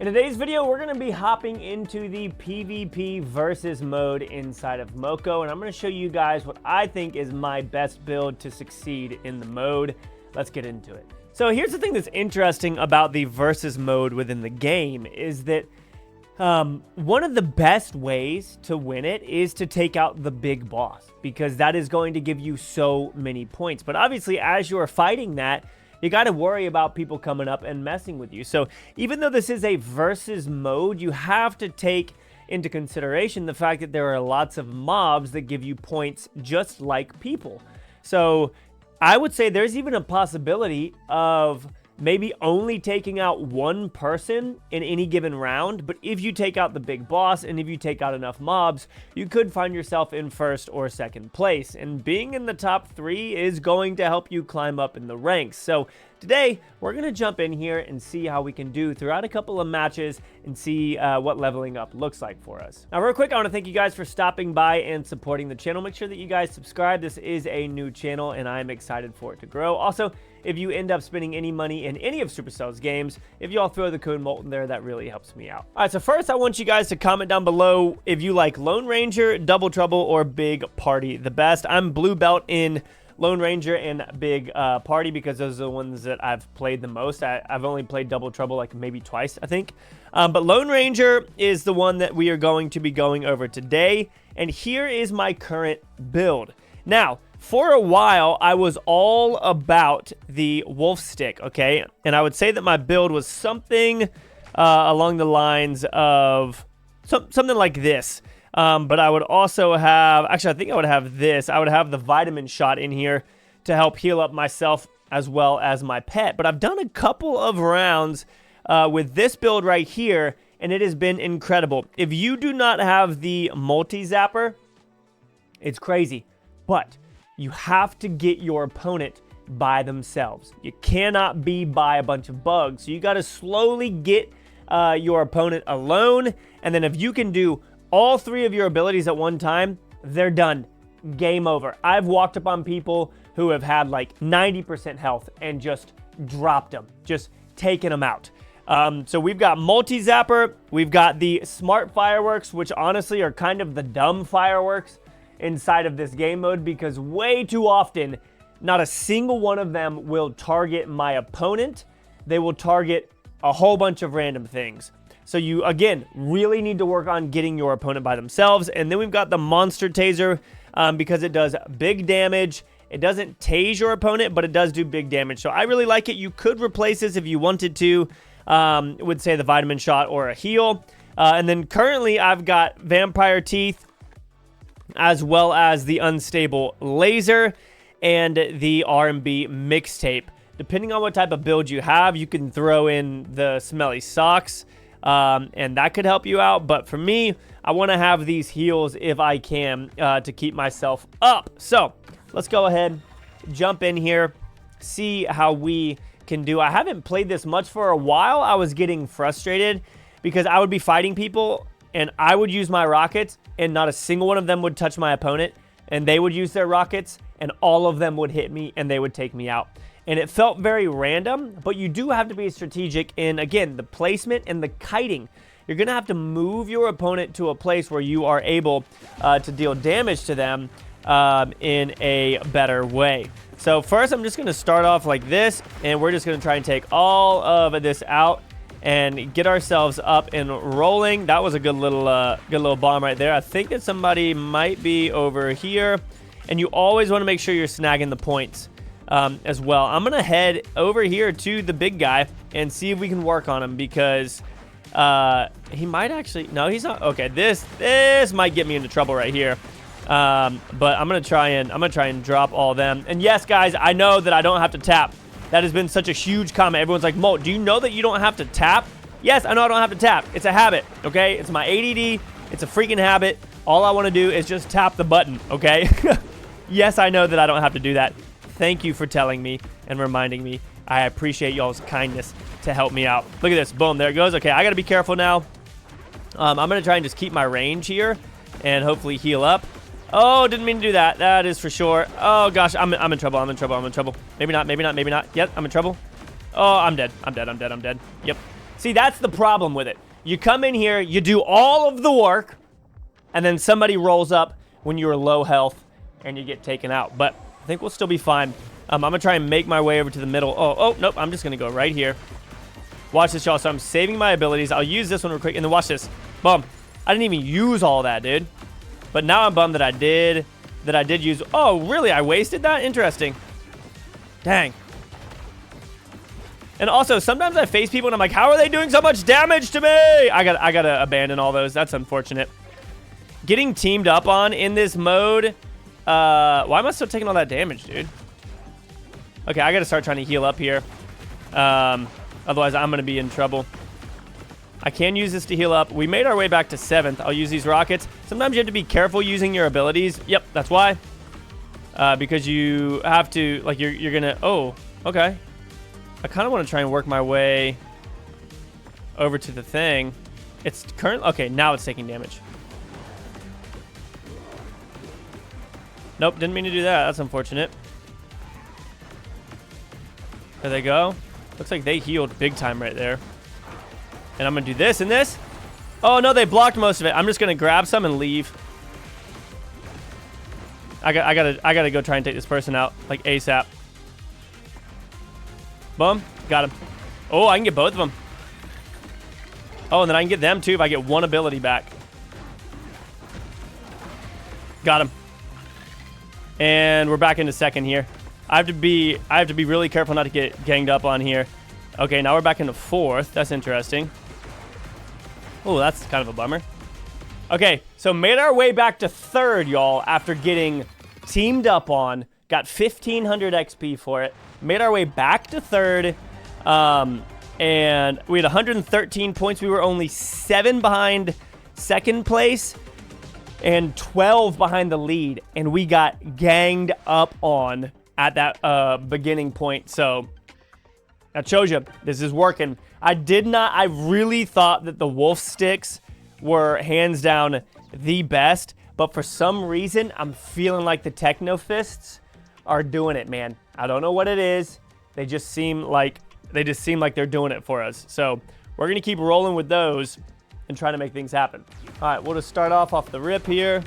In today's video, we're going to be hopping into the PvP versus mode inside of Moko, and I'm going to show you guys what I think is my best build to succeed in the mode. Let's get into it. So here's the thing that's interesting about the versus mode within the game is that one of the best ways to win it is to take out the big boss, because that is going to give you so many points. But obviously, as you're fighting that, you got to worry about people coming up and messing with you. So even though this is a versus mode, you have to take into consideration the fact that there are lots of mobs that give you points just like people. So I would say there's even a possibility of maybe only taking out one person in any given round, but if you take out the big boss and if you take out enough mobs, you could find yourself in first or second place, and being in the top 3 is going to help you climb up in the ranks. So today, we're going to jump in here and see how we can do throughout a couple of matches and see what leveling up looks like for us. Now, real quick, I want to thank you guys for stopping by and supporting the channel. Make sure that you guys subscribe. This is a new channel, and I'm excited for it to grow. Also, if you end up spending any money in any of Supercell's games, if you all throw the code MOLT in there, that really helps me out. All right, so first, I want you guys to comment down below if you like Lone Ranger, Double Trouble, or Big Party the best. I'm blue belt in Lone Ranger and Big Party because those are the ones that I've played the most. I've only played Double Trouble like maybe twice, I think. But Lone Ranger is the one that we are going to be going over today. And here is my current build. Now, for a while, I was all about the wolf stick, okay? And I would say that my build was something along the lines of something like this. But I would also have, actually, I think I would have this. I would have the vitamin shot in here to help heal up myself as well as my pet. But I've done a couple of rounds with this build right here, and it has been incredible. If you do not have the multi-zapper, it's crazy. But you have to get your opponent by themselves. You cannot be by a bunch of bugs. So you got to slowly get your opponent alone. And then if you can do all 3 of your abilities at one time, they're done. Game over. I've walked up on people who have had like 90% health and just dropped them, just taken them out. So we've got multi-zapper, we've got the smart fireworks, which honestly are kind of the dumb fireworks inside of this game mode, because way too often, not a single one of them will target my opponent. They will target a whole bunch of random things. So you, again, really need to work on getting your opponent by themselves. And then we've got the monster taser because it does big damage. It doesn't tase your opponent, but it does do big damage. So I really like it. You could replace this if you wanted to with, say, the vitamin shot or a heal. And then currently I've got vampire teeth as well as the unstable laser and the R&B mixtape. Depending on what type of build you have, you can throw in the smelly socks. And that could help you out, but for me, I want to have these heals if I can to keep myself up. So let's go ahead, jump in here, see how we can do. I haven't played this much for a while. I was getting frustrated because I would be fighting people and I would use my rockets and not a single one of them would touch my opponent, and they would use their rockets and all of them would hit me and they would take me out. And it felt very random, but you do have to be strategic in, again, the placement and the kiting. You're going to have to move your opponent to a place where you are able to deal damage to them in a better way. So first, I'm just going to start off like this, and we're just going to try and take all of this out and get ourselves up and rolling. That was a good little bomb right there. I think that somebody might be over here, and you always want to make sure you're snagging the points. As well. I'm going to head over here to the big guy and see if we can work on him, because he might actually, no, he's not. Okay, this might get me into trouble right here. But I'm going to try and drop all them. And yes, guys, I know that I don't have to tap. That has been such a huge comment. Everyone's like, Molt, do you know that you don't have to tap? Yes, I know I don't have to tap. It's a habit, okay? It's my ADD. It's a freaking habit. All I want to do is just tap the button, okay? Yes, I know that I don't have to do that. Thank you for telling me and reminding me. I appreciate y'all's kindness to help me out. Look at this. Boom. There it goes. Okay, I got to be careful now. I'm going to try and just keep my range here and hopefully heal up. Oh, didn't mean to do that. That is for sure. Oh, gosh. I'm in trouble. I'm in trouble. I'm in trouble. Maybe not. Maybe not. Maybe not. Yep, I'm in trouble. Oh, I'm dead. I'm dead. I'm dead. I'm dead. Yep. See, that's the problem with it. You come in here, you do all of the work, and then somebody rolls up when you're low health, and you get taken out. But I think we'll still be fine. I'm going to try and make my way over to the middle. Oh, nope. I'm just going to go right here. Watch this, y'all. So I'm saving my abilities. I'll use this one real quick, and then watch this. Boom. I didn't even use all that, dude. But now I'm bummed that I did use... Oh, really? I wasted that? Interesting. Dang. And also, sometimes I face people and I'm like, how are they doing so much damage to me? I gotta abandon all those. That's unfortunate. Getting teamed up on in this mode. Why am I still taking all that damage, dude? Okay, I gotta start trying to heal up here. Otherwise, I'm gonna be in trouble. I can use this to heal up. We made our way back to 7th. I'll use these rockets. Sometimes you have to be careful using your abilities. Yep, that's why. Because you have to, like, you're gonna... Oh, okay. I kind of want to try and work my way over to the thing. It's current. Okay, now it's taking damage. Nope, didn't mean to do that. That's unfortunate. There they go. Looks like they healed big time right there. And I'm going to do this and this. Oh, no, they blocked most of it. I'm just going to grab some and leave. I gotta go try and take this person out, like, ASAP. Boom. Got him. Oh, I can get both of them. Oh, and then I can get them, too, if I get one ability back. Got him. And we're back into 2nd here. I have to be really careful not to get ganged up on here. Okay, now we're back into 4th. That's interesting. Oh, that's kind of a bummer. Okay, so made our way back to 3rd, y'all, after getting teamed up on. Got 1,500 XP for it. Made our way back to 3rd. And we had 113 points. We were only 7 behind 2nd place and 12 behind the lead. And we got ganged up on at that beginning point. So that shows you this is working. I really thought that the wolf sticks were hands down the best. But for some reason, I'm feeling like the techno fists are doing it, man. I don't know what it is. They just seem like they're doing it for us. So we're gonna keep rolling with those and try to make things happen. All right, we'll just start off the rip here.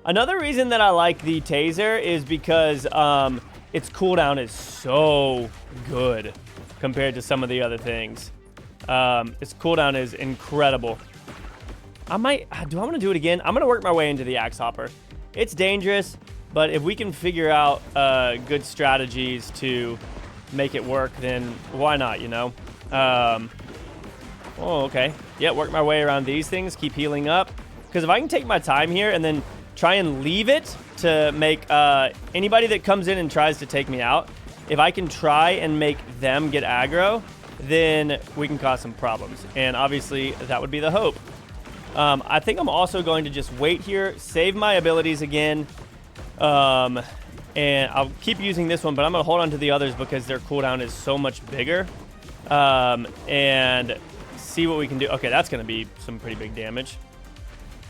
Another reason that I like the taser is because its cooldown is so good compared to some of the other things. Its cooldown is incredible. Do I want to do it again? I'm gonna work my way into the axe hopper. It's dangerous, but if we can figure out good strategies to make it work, then why not, you know? Oh, okay. Yeah, work my way around these things, keep healing up. Because if I can take my time here and then try and leave it to make anybody that comes in and tries to take me out, if I can try and make them get aggro, then we can cause some problems. And obviously, that would be the hope. I think I'm also going to just wait here, save my abilities again, and I'll keep using this one, but I'm going to hold on to the others because their cooldown is so much bigger, and see what we can do. Okay, that's going to be some pretty big damage.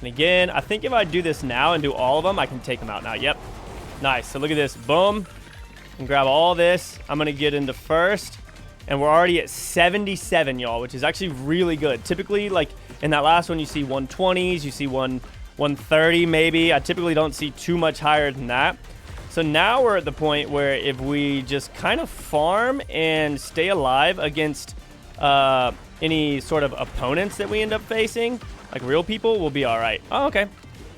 And again, I think if I do this now and do all of them, I can take them out now. Yep. Nice. So look at this. Boom. And grab all this. I'm going to get into 1st. And we're already at 77, y'all, which is actually really good. Typically, like, in that last one, you see 120s. You see 130 maybe. I typically don't see too much higher than that. So now we're at the point where if we just kind of farm and stay alive against any sort of opponents that we end up facing, like real people, we'll be all right. Oh, okay.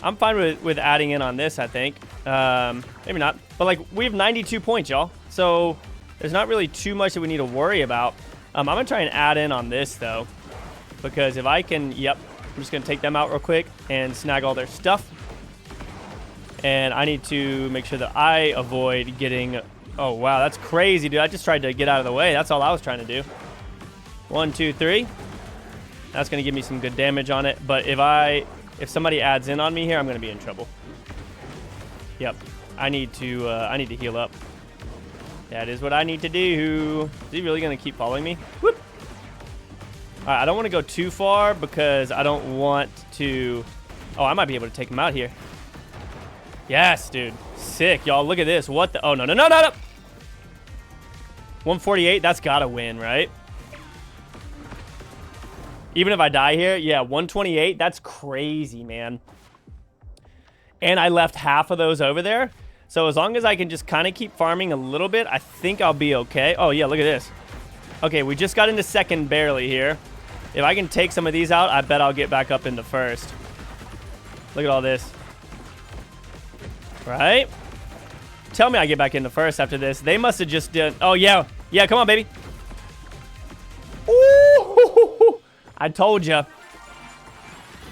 I'm fine with adding in on this, I think. Maybe not. But, like, we have 92 points, y'all. So there's not really too much that we need to worry about. I'm going to try and add in on this, though. Because if I can, yep, I'm just going to take them out real quick and snag all their stuff. And I need to make sure that I avoid getting... Oh, wow, that's crazy, dude. I just tried to get out of the way. That's all I was trying to do. 1, 2, 3. That's going to give me some good damage on it. But if somebody adds in on me here, I'm going to be in trouble. Yep. I need to heal up. That is what I need to do. Is he really going to keep following me? Whoop. All right, I don't want to go too far because I don't want to... Oh, I might be able to take him out here. Yes, dude. Sick, y'all. Look at this. What the... Oh, no, no, no, no, no. 148. That's got to win, right? Even if I die here, yeah, 128. That's crazy, man. And I left half of those over there. So as long as I can just kind of keep farming a little bit, I think I'll be okay. Oh, yeah, look at this. Okay, we just got into second barely here. If I can take some of these out, I bet I'll get back up into first. Look at all this. Right? Tell me I get back into first after this. They must have just done... Oh, yeah. Yeah, come on, baby. Ooh, I told you.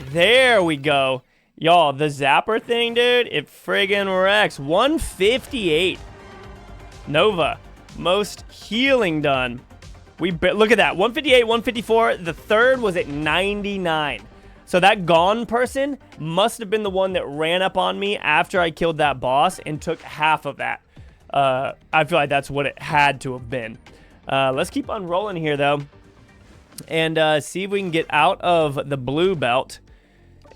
There we go. Y'all, the zapper thing, dude, it friggin' wrecks. 158. Nova. Most healing done. Look at that. 158, 154. The third was at 99. So that gone person must have been the one that ran up on me after I killed that boss and took half of that. I feel like that's what it had to have been. Let's keep on rolling here, though. And see if we can get out of the blue belt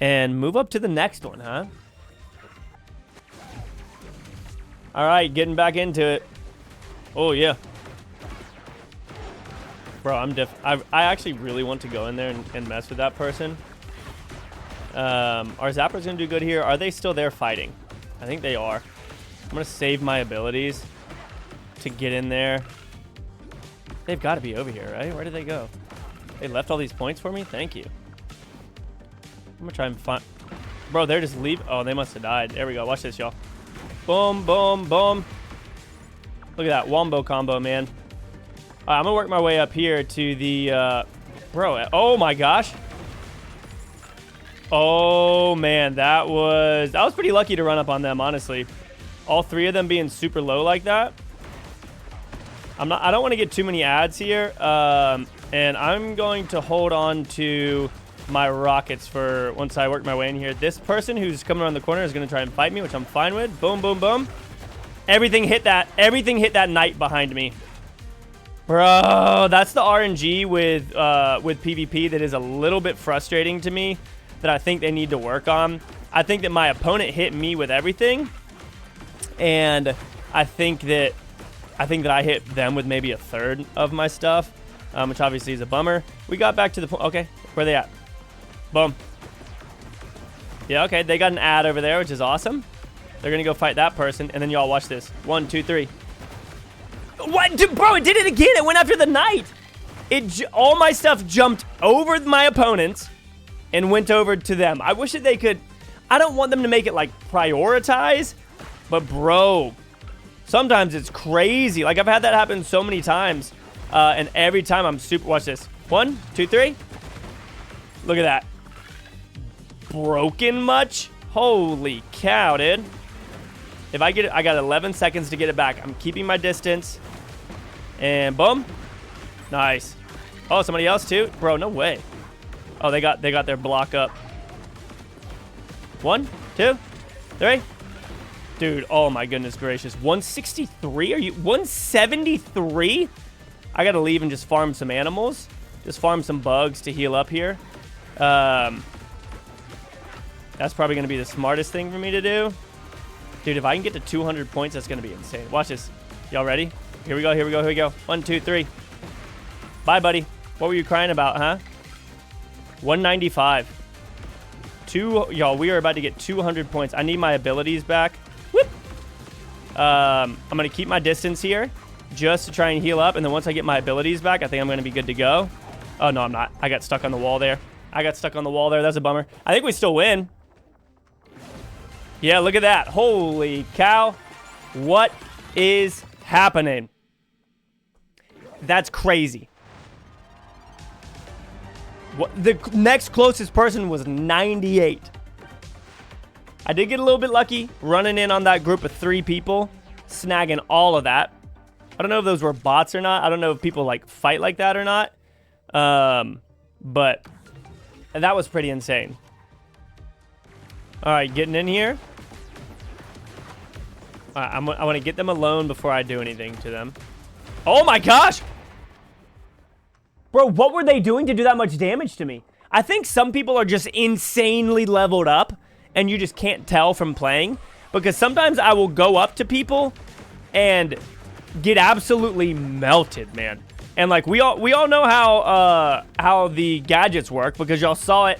and move up to the next one, huh? All right, getting back into it. Oh, yeah. Bro, I actually really want to go in there and mess with that person. Our Zapper's going to do good here. Are they still there fighting? I think they are. I'm going to save my abilities to get in there. They've got to be over here, right? Where did they go? They left all these points for me? Thank you. I'm going to try and find... Bro, they're just leave. Oh, they must have died. There we go. Watch this, y'all. Boom, boom, boom. Look at that wombo combo, man. I'm going to work my way up here to the... Bro, oh my gosh. Oh, man, that was pretty lucky to run up on them, honestly. All three of them being super low like that. I don't want to get too many ads here. And I'm going to hold on to my rockets for once I work my way in here. This person who's coming around the corner is going to try and fight me, which I'm fine with. Boom, boom, boom. Everything hit that knight behind me. Bro, that's the RNG with PvP that is a little bit frustrating to me that I think they need to work on. I think that my opponent hit me with everything, and I think that I hit them with maybe a third of my stuff, which obviously is a bummer. We got back to the point. Okay, where are they at? Boom. Yeah, okay, they got an ad over there, which is awesome. They're gonna go fight that person, and then y'all watch this. 1, 2, 3. What? Dude, bro, it did it again. It went after the knight. All my stuff jumped over my opponents and went over to them. I wish that they could... I don't want them to make it, like, prioritize. But, bro, sometimes it's crazy. Like, I've had that happen so many times. And every time I'm super... Watch this. 1, 2, 3. Look at that. Broken much? Holy cow, dude. If I get it, I got 11 seconds to get it back. I'm keeping my distance. And boom. Nice. Oh, somebody else too? Bro, no way. Oh, they got their block up. 1, 2, 3. Dude, oh my goodness gracious. 163? Are you 173? I gotta leave and just farm some animals. Just farm some bugs to heal up here. That's probably gonna be the smartest thing for me to do. Dude, if I can get to 200 points, that's going to be insane. Watch this. Y'all ready? Here we go, here we go, here we go. 1, 2, 3. Bye, buddy. What were you crying about, huh? 195. Y'all, we are about to get 200 points. I need my abilities back. Whoop. I'm going to keep my distance here just to try and heal up. And then once I get my abilities back, I think I'm going to be good to go. Oh, no, I'm not. I got stuck on the wall there. That's a bummer. I think we still win. Yeah, look at that. Holy cow. What is happening? That's crazy. The next closest person was 98. I did get a little bit lucky running in on that group of 3 people, snagging all of that. I don't know if those were bots or not. I don't know if people like fight like that or not. But that was pretty insane. All right, getting in here. I want to get them alone before I do anything to them. Oh my gosh! Bro, what were they doing to do that much damage to me? I think some people are just insanely leveled up, and you just can't tell from playing. Because sometimes I will go up to people and get absolutely melted, man. And like we all know how the gadgets work because y'all saw it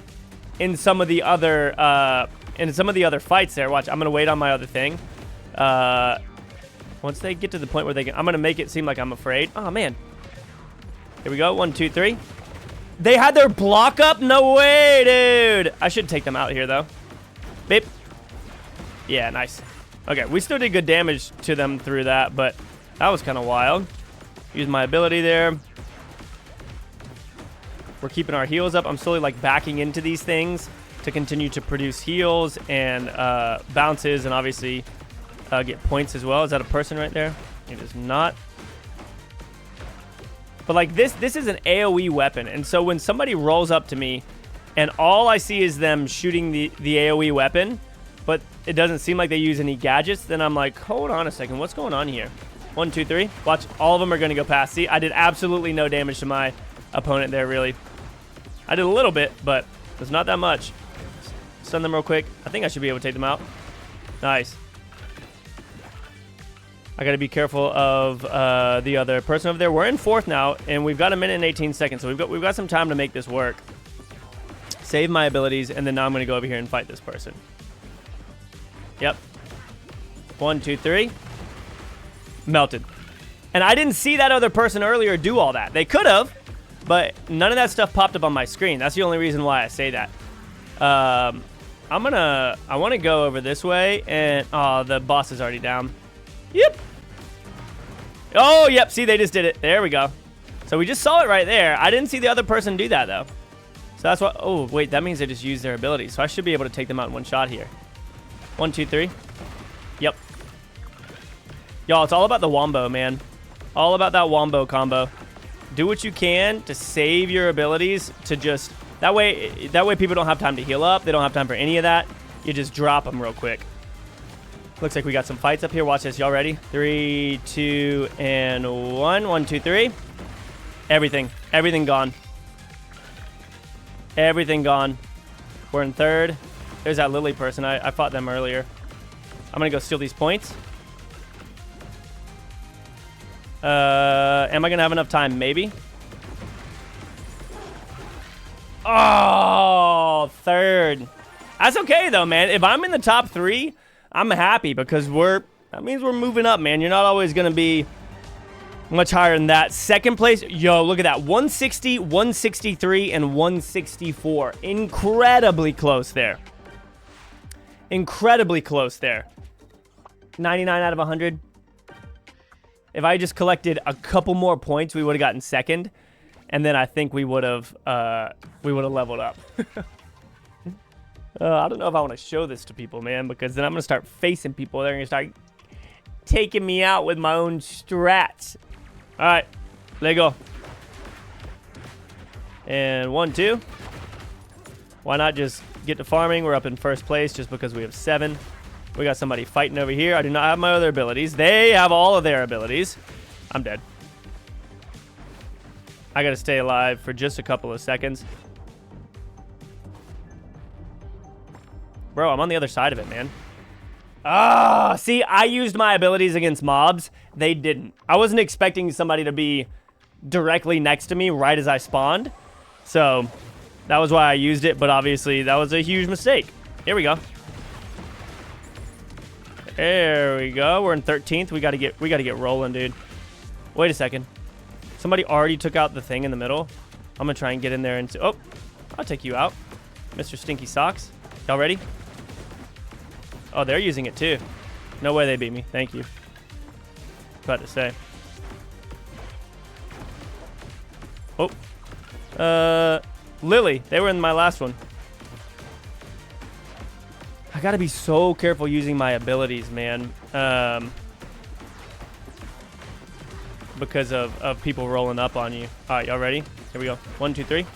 in some of the other fights there. Watch, I'm gonna wait on my other thing. Once they get to the point where they can, I'm gonna make it seem like I'm afraid. Oh man. Here we go. 1, 2, 3. They had their block up? No way, dude. I should take them out here though. Beep. Yeah, nice. Okay, we still did good damage to them through that, but that was kind of wild. Use my ability there. We're keeping our heals up. I'm slowly like backing into these things to continue to produce heals and bounces and obviously get points as well. Is that a person right there? It is not. But like this is an AoE weapon. And so when somebody rolls up to me and all I see is them shooting the AoE weapon, but it doesn't seem like they use any gadgets, then I'm like, hold on a second. What's going on here? 1, 2, 3. Watch, all of them are going to go past. See, I did absolutely no damage to my opponent there, really. I did a little bit, but it's not that much. Stun them real quick. I think I should be able to take them out. Nice. I got to be careful of the other person over there. We're in 4th now, and we've got 1 minute and 18 seconds, so we've got some time to make this work. Save my abilities, and then now I'm going to go over here and fight this person. Yep. 1, 2, 3. Melted. And I didn't see that other person earlier do all that. They could have, but none of that stuff popped up on my screen. That's the only reason why I say that. I want to go over this way, and oh, the boss is already down. Yep. Oh, yep. See, they just did it. There we go. So we just saw it right there. I didn't see the other person do that, though. So that's what... Oh, wait. That means they just used their abilities. So I should be able to take them out in one shot here. 1, 2, 3. Yep. Y'all, it's all about the wombo, man. All about that wombo combo. Do what you can to save your abilities to just... That way people don't have time to heal up. They don't have time for any of that. You just drop them real quick. Looks like we got some fights up here. Watch this. Y'all ready? 3, 2, and 1. 1, 2, 3. Everything. Everything gone. Everything gone. We're in 3rd. There's that Lily person. I fought them earlier. I'm going to go steal these points. Am I going to have enough time? Maybe. Oh, 3rd. That's okay, though, man. If I'm in the top 3... I'm happy because that means we're moving up, man. You're not always going to be much higher than that. 2nd place, yo, look at that. 160, 163, and 164. Incredibly close there. Incredibly close there. 99 out of 100. If I just collected a couple more points, we would have gotten 2nd. And then I think we would have leveled up. I don't know if I want to show this to people, man, because then I'm going to start facing people. They're going to start taking me out with my own strats. All right, let go. And 1, 2. Why not just get to farming? We're up in 1st place just because we have 7. We got somebody fighting over here. I do not have my other abilities. They have all of their abilities. I'm dead. I got to stay alive for just a couple of seconds. Bro, I'm on the other side of it, man. Ah, see, I used my abilities against mobs. They didn't. I wasn't expecting somebody to be directly next to me right as I spawned. So, that was why I used it, but obviously that was a huge mistake. Here we go. There we go. We're in 13th. We gotta get rolling, dude. Wait a second. Somebody already took out the thing in the middle. I'm gonna try and get in there and... Oh, I'll take you out. Mr. Stinky Socks. Y'all ready? Oh, they're using it too. No way they beat me. Thank you. About to say. Oh. Lily. They were in my last one. I gotta be so careful using my abilities, man. Because of people rolling up on you. Alright, y'all ready? Here we go. 1, 2, 3.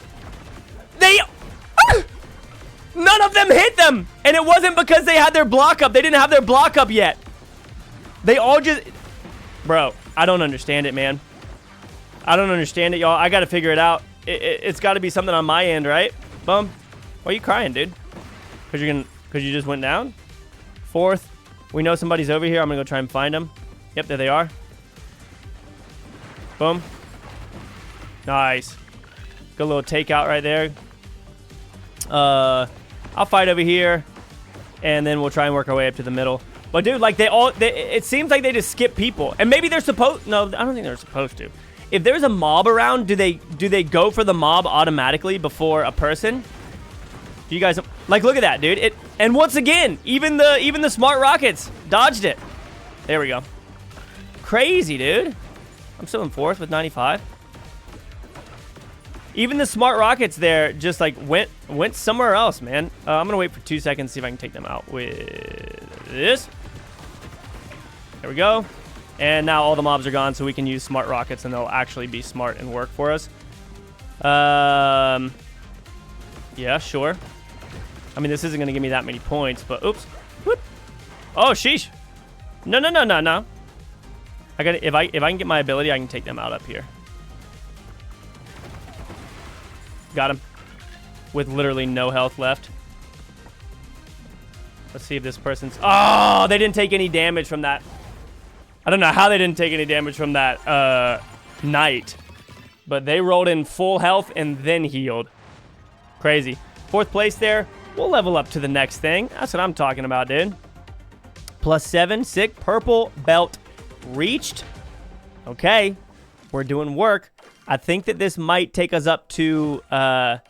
None of them hit them! And it wasn't because they had their block up. They didn't have their block up yet. They all just... Bro, I don't understand it, man. I don't understand it, y'all. I gotta figure it out. It's gotta be something on my end, right? Bum. Why are you crying, dude? Because you just went down? 4th. We know somebody's over here. I'm gonna go try and find them. Yep, there they are. Boom. Nice. Good little takeout right there. I'll fight over here, and then we'll try and work our way up to the middle. But dude, like it seems like they just skip people, and maybe they're supposed. No, I don't think they're supposed to. If there's a mob around, do they go for the mob automatically before a person? Do you guys like look at that, dude? And once again, even the smart rockets dodged it. There we go. Crazy, dude. I'm still in 4th with 95. Even the smart rockets there just like went somewhere else, man. I'm gonna wait for 2 seconds, see if I can take them out with this. There we go. And now all the mobs are gone, so we can use smart rockets, and they'll actually be smart and work for us. Yeah, sure. I mean, this isn't gonna give me that many points, but oops. Whoop. Oh, sheesh. No. I got if I can get my ability, I can take them out up here. Got him. With literally no health left. Let's see if this person's... Oh, they didn't take any damage from that. I don't know how they didn't take any damage from that knight. But they rolled in full health and then healed. Crazy. 4th place there. We'll level up to the next thing. That's what I'm talking about, dude. +7. Sick. Purple belt reached. Okay. We're doing work. I think that this might take us up to a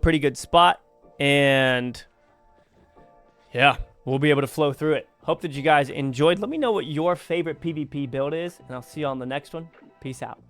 pretty good spot. And yeah, we'll be able to flow through it. Hope that you guys enjoyed. Let me know what your favorite PvP build is, and I'll see you on the next one. Peace out.